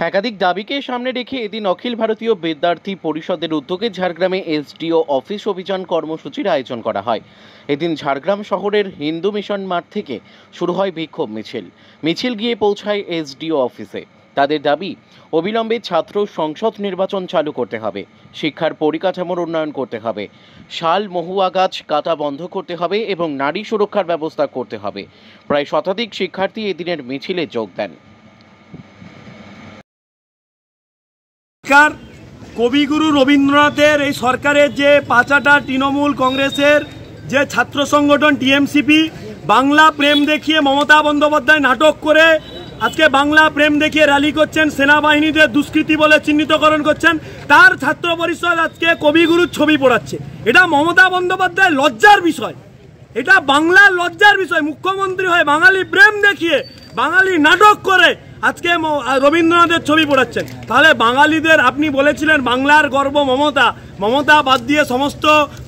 একাধিক দাবিকে সামনে রেখে এদিন অখিল ভারতীয় বিদ্যার্থী পরিষদের উদ্যোগে ঝাড়গ্রামে এসডিও অফিস অভিযান কর্মসূচির আয়োজন করা হয়। এদিন ঝাড়গ্রাম শহরের হিন্দু মিশন মাঠ থেকে শুরু হয় বিক্ষোভ মিছিল গিয়ে পৌঁছায় এসডিও অফিসে। তাদের দাবি, অবিলম্বে ছাত্র সংসদ নির্বাচন চালু করতে হবে, শিক্ষার পরিকাঠামোর উন্নয়ন করতে হবে, শাল মহুয়া গাছ কাটা বন্ধ করতে হবে এবং নারী সুরক্ষার ব্যবস্থা করতে হবে। প্রায় শতাধিক শিক্ষার্থী এদিনের মিছিলে যোগ দেন। কবিগুরু রবীন্দ্রনাথের এই সরকারের যে পাঁচাটা তৃণমূল কংগ্রেসের যে ছাত্র সংগঠন টিএমসিপি বাংলা প্রেম দেখিয়ে মমতা বন্দ্যোপাধ্যায় নাটক করে আজকে বাংলা প্রেম দেখিয়ে র্যালি করছেন, সেনাবাহিনীদের দুষ্কৃতী বলে চিহ্নিতকরণ করছেন, তার ছাত্র পরিষদ আজকে কবিগুরুর ছবি পড়াচ্ছে। এটা মমতা বন্দ্যোপাধ্যায় লজ্জার বিষয়, এটা বাংলার লজ্জার বিষয়। মুখ্যমন্ত্রী হয়ে বাঙালি প্রেম দেখিয়ে বাঙালি নাটক করে আজকে রবীন্দ্রনাথের ছবি পড়াচ্ছেন। তাহলে বাঙালিদের আপনি বলেছিলেন বাংলার গর্ব মমতা বাদ দিয়ে সমস্ত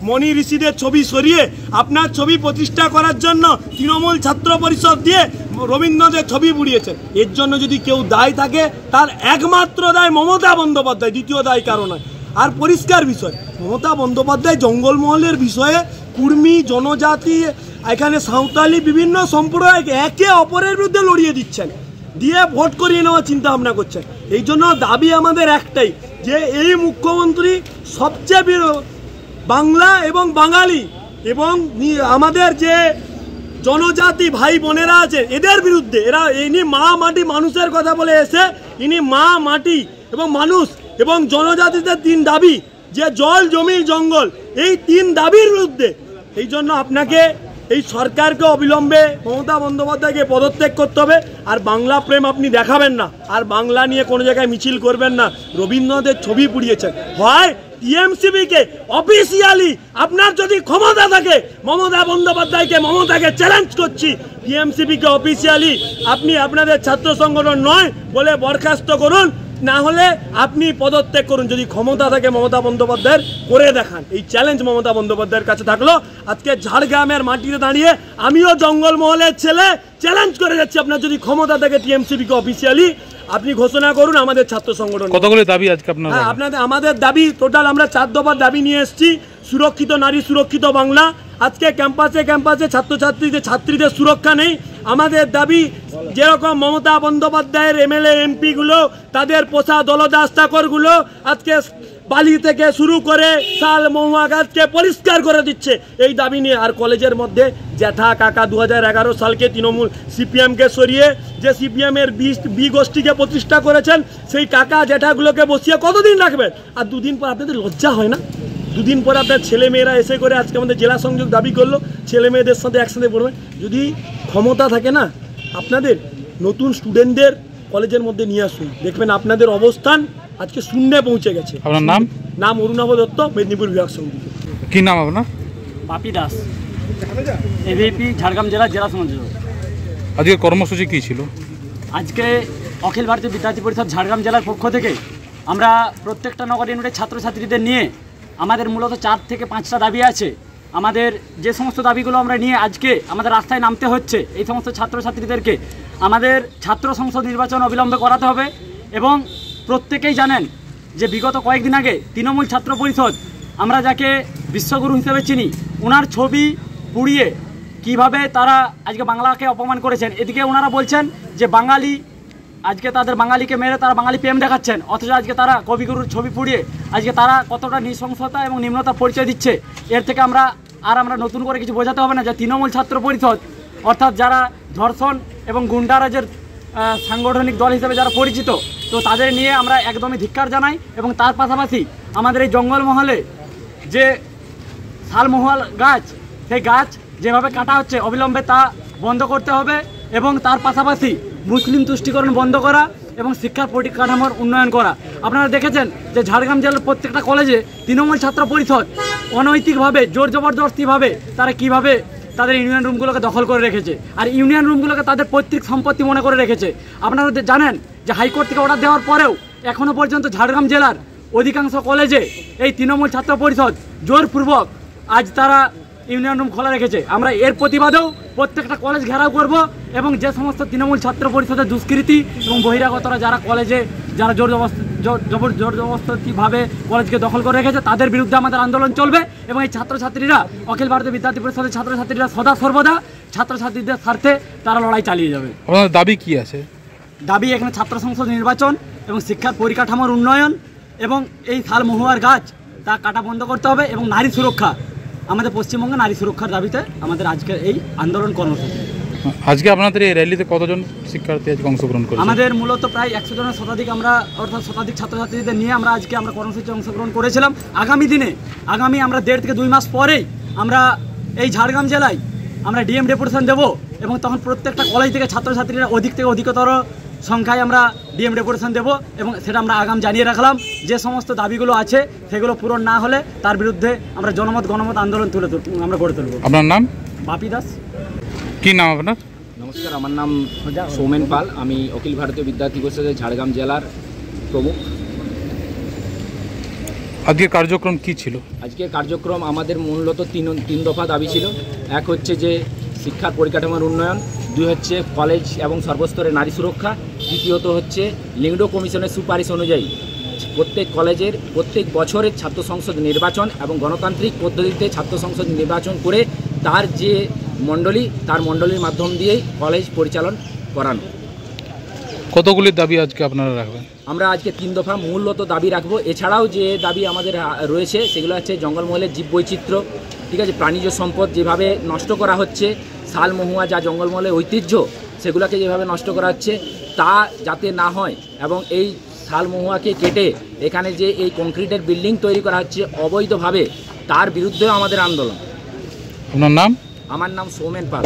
মনি ঋষিদের ছবি সরিয়ে আপনার ছবি প্রতিষ্ঠা করার জন্য তৃণমূল ছাত্র পরিষদ দিয়ে রবীন্দ্রনাথের ছবি পুড়িয়েছেন। এর জন্য যদি কেউ দায় থাকে তার একমাত্র দায় মমতা বন্দ্যোপাধ্যায়, দ্বিতীয় দায় কারণ নয়। আর পরিষ্কার বিষয়, মমতা বন্দ্যোপাধ্যায় জঙ্গলমহলের বিষয়ে কুর্মী জনজাতি এখানে সাঁওতালি বিভিন্ন সম্প্রদায়কে একে অপরের বিরুদ্ধে লড়িয়ে দিচ্ছেন, দিয়ে ভোট করিয়ে নেওয়ার চিন্তা ভাবনা করছেন। এই জন্য দাবি আমাদের একটাই, যে এই মুখ্যমন্ত্রী সবচেয়ে বাংলা এবং বাঙালি এবং আমাদের যে জনজাতি ভাই বোনেরা আছে এদের বিরুদ্ধে। ইনি মা মাটি মানুষের কথা বলে এসে ইনি মা মাটি এবং মানুষ এবং জনজাতিদের তিন দাবি, যে জল জমি জঙ্গল, এই তিন দাবির বিরুদ্ধে। এই জন্য আপনাকে এই সরকারকে অবিলম্বে মমতা বন্দ্যোপাধ্যায়কে পদত্যাগ করতে হবে। আর বাংলা প্রেম আপনি দেখাবেন না, আর বাংলা নিয়ে কোনো জায়গায় মিছিল করবেন না। রবীন্দ্রনাথের ছবি পুড়িয়েছেন, হয় টিএমসিপিকে অফিসিয়ালি আপনার যদি ক্ষমতা থাকে মমতা বন্দ্যোপাধ্যায়কে মমতাকে চ্যালেঞ্জ করছি, টিএমসিপিকে অফিসিয়ালি আপনি আপনাদের ছাত্র সংগঠন নয় বলে বরখাস্ত করুন, না হলে আপনি পদত্যাগ করুন। যদি ক্ষমতা থাকে মমতা বন্দ্যোপাধ্যায়ের করে দেখান। এই চ্যালেঞ্জ মমতা বন্দ্যোপাধ্যায়ের কাছে থাকলো। আজকে ঝাড়গ্রামের মাটিতে দাঁড়িয়ে আমিও জঙ্গলমহলের ছেলে চ্যালেঞ্জ করে যাচ্ছি, আপনার যদি ক্ষমতা থাকে টিএমসিপিকে অফিসিয়ালি আপনি ঘোষণা করুন আমাদের ছাত্র সংগঠন। কতগুলো দাবি আজকে আপনার? হ্যাঁ, আমাদের দাবি টোটাল আমরা 4 দফার দাবি নিয়ে এসেছি। সুরক্ষিত নারী, সুরক্ষিত বাংলা। আজকে ক্যাম্পাসে ছাত্রীদের সুরক্ষা নেই। আমাদের দাবি, যেরকম মমতা বন্দ্যোপাধ্যায়ের এমএলএ এমপিগুলো তাদের পোষা দলদাস চাকরগুলো আজকে বালি থেকে শুরু করে শাল মহুয়া গাছকে পরিষ্কার করে দিচ্ছে, এই দাবি নিয়ে। আর কলেজের মধ্যে জ্যাঠা কাকা 2011 সালকে তৃণমূল সিপিএমকে সরিয়ে যে সিপিএমের বি গোষ্ঠীকে প্রতিষ্ঠা করেছেন, সেই কাকা জ্যাঠাগুলোকে বসিয়ে কতদিন রাখবেন? আর 2 দিন পর আপনাদের লজ্জা হয় না? 2 দিন পর আপনার ছেলেমেয়েরা এসে করে আজকে আমাদের জেলা সংযোগ দাবি করলো, ছেলে মেয়েদের সাথে একসাথে পড়বেন। যদি ক্ষমতা থাকে না, আপনাদের নতুন স্টুডেন্টদের কলেজের মধ্যে নিয়ে আসুন, দেখবেন আপনাদের অবস্থান আজকে শূন্যে পৌঁছে গেছে। আপনার নাম? নাম অরুণাভ দত্ত, মেদিনীপুর বিভাগ সমিতি। কি নাম আপনার? পাপি দাস, এভিপি ঝাড়গ্রাম জেলা সংযোজক। আজকে কর্মসূচি কী ছিল? আজকে অখিল ভারতীয় বিদ্যার্থী পরিষদ ঝাড়গ্রাম জেলার পক্ষ থেকে আমরা প্রত্যেকটা নগর ইউনিটের ছাত্রছাত্রীদের নিয়ে আমাদের মূলত 4 থেকে 5টা দাবি আছে। আমাদের যে সমস্ত দাবিগুলো আমরা নিয়ে আজকে আমাদের রাস্তায় নামতে হচ্ছে, এই সমস্ত ছাত্রছাত্রীদেরকে আমাদের ছাত্র সংসদ নির্বাচন অবিলম্বে করাতে হবে। এবং প্রত্যেকেই জানেন যে বিগত কয়েকদিন আগে তৃণমূল ছাত্র পরিষদ, আমরা যাকে বিশ্বগুরু হিসেবে চিনি, ওনার ছবি পুড়িয়ে কিভাবে তারা আজকে বাংলাকে অপমান করেছেন। এদিকে ওনারা বলছেন যে বাঙালি, আজকে তাদের বাঙালিকে মেরে তারা বাঙালি প্রেম দেখাচ্ছেন, অথচ আজকে তারা কবিগুরুর ছবি পুড়িয়ে আজকে তারা কতটা নৃশংসতা এবং নিম্নতার পরিচয় দিচ্ছে। এর থেকে আমরা নতুন করে কিছু বোঝাতে হবে না যে তৃণমূল ছাত্র পরিষদ অর্থাৎ যারা ধর্ষণ এবং গুন্ডারাজের সাংগঠনিক দল হিসেবে যারা পরিচিত, তো তাদের নিয়ে আমরা একদমই ধিক্কার জানাই। এবং তার পাশাপাশি আমাদের এই জঙ্গলমহলে যে শালমহুয়া গাছ, সেই গাছ যেভাবে কাটা হচ্ছে অবিলম্বে তা বন্ধ করতে হবে। এবং তার পাশাপাশি মুসলিম তুষ্টিকরণ বন্ধ করা এবং শিক্ষার পরিকাঠামোর উন্নয়ন করা। আপনারা দেখেছেন যে ঝাড়গ্রাম জেলার প্রত্যেকটা কলেজে তৃণমূল ছাত্র পরিষদ অনৈতিকভাবে জোর জবরদস্তিভাবে তারা কিভাবে তাদের ইউনিয়ন রুমগুলোকে দখল করে রেখেছে, আর ইউনিয়ন রুমগুলোকে তাদের পৈতৃক সম্পত্তি মনে করে রেখেছে। আপনারা জানেন যে হাইকোর্ট থেকে অর্ডার দেওয়ার পরেও এখনও পর্যন্ত ঝাড়গ্রাম জেলার অধিকাংশ কলেজে এই তৃণমূল ছাত্র পরিষদ জোরপূর্বক আজ তারা ইউনিয়ন রুম খোলা রেখেছে। আমরা এর প্রতিবাদেও প্রত্যেকটা কলেজ ঘেরাও করব এবং যে সমস্ত তৃণমূল ছাত্র পরিষদের দুষ্কৃতী এবং বহিরাগতরা যারা কলেজে যারা জোর জবরদস্তিভাবে কলেজকে দখল করে রেখেছে তাদের বিরুদ্ধে আমাদের আন্দোলন চলবে এবং এই ছাত্রছাত্রীরা অখিল ভারতীয় বিদ্যার্থী পরিষদের ছাত্রছাত্রীরা সদা সর্বদা ছাত্রছাত্রীদের স্বার্থে তারা লড়াই চালিয়ে যাবে। আপনাদের দাবি কি আছে? দাবি এখানে ছাত্র সংসদ নির্বাচন এবং শিক্ষার পরিকাঠামোর উন্নয়ন এবং এই শাল মহুয়ার গাছ তা কাটা বন্ধ করতে হবে এবং নারী সুরক্ষা, আমাদের পশ্চিমবঙ্গে নারী সুরক্ষার দাবিতে আমাদের আজকের এই আন্দোলন কর্মসূচি। আজকে আপনাদের এই র্যালিতে কতজন শিক্ষার্থী আজকে অংশগ্রহণ করেছে? আমাদের মূলত প্রায় 100 জনের শতাধিক আমরা অর্থাৎ শতাধিক ছাত্রছাত্রীদের নিয়ে আমরা আজকে আমরা কর্মসূচিতে অংশগ্রহণ করেছিলাম। আগামী আমরা 1.5 থেকে 2 মাস পরেই আমরা এই ঝাড়গ্রাম জেলায় আমরা ডিএম ডেপুটেশন দেবো এবং তখন প্রত্যেকটা কলেজ থেকে ছাত্রছাত্রীরা অধিক থেকে অধিকতর সংখ্যায় আমরা ডিএম ডেপুটেশন দেবো এবং সেটা আমরা আগাম জানিয়ে রাখলাম। যে সমস্ত দাবিগুলো আছে সেগুলো পূরণ না হলে তার বিরুদ্ধে আমরা গণমত আন্দোলন আমরা গড়ে তুলব। আপনার নাম? বাপি দাস। কি নাম আপনার? নমস্কার, আমার নাম সৌমেন পাল। আমি অখিল ভারতীয় বিদ্যার্থী পরিষদের ঝাড়গ্রাম জেলার প্রমুখ। আজকের কার্যক্রম কি ছিল? আজকের কার্যক্রম আমাদের মূলত তিন দফা দাবি ছিল। এক হচ্ছে যে শিক্ষার পরিকাঠামোর উন্নয়ন, 2 হচ্ছে কলেজ এবং সর্বস্তরের নারী সুরক্ষা, তৃতীয়ত হচ্ছে লিংডো কমিশনের সুপারিশ অনুযায়ী প্রত্যেক কলেজের প্রত্যেক বছরের ছাত্র সংসদ নির্বাচন এবং গণতান্ত্রিক পদ্ধতিতে ছাত্র সংসদ নির্বাচন করে তার যে মণ্ডলী তার মণ্ডলীর মাধ্যম দিয়েই কলেজ পরিচালন করানো। কতগুলি দাবি আজকে আপনারা রাখবেন? আমরা আজকে 3 দফা মূলত দাবি রাখবো। এছাড়াও যে দাবি আমাদের রয়েছে সেগুলো হচ্ছে জঙ্গলমহলের জীববৈচিত্র্য, ঠিক আছে, প্রাণীজ সম্পদ যেভাবে নষ্ট করা হচ্ছে, শাল মহুয়া যা জঙ্গলমহলের ঐতিহ্য সেগুলোকে যেভাবে নষ্ট করা হচ্ছে তা যাতে না হয় এবং এই শাল মহুয়াকে কেটে এখানে যে এই কংক্রিটের বিল্ডিং তৈরি করা হচ্ছে অবৈধভাবে তার বিরুদ্ধেও আমাদের আন্দোলন। আপনার নাম? আমার নাম সৌমেন পাল।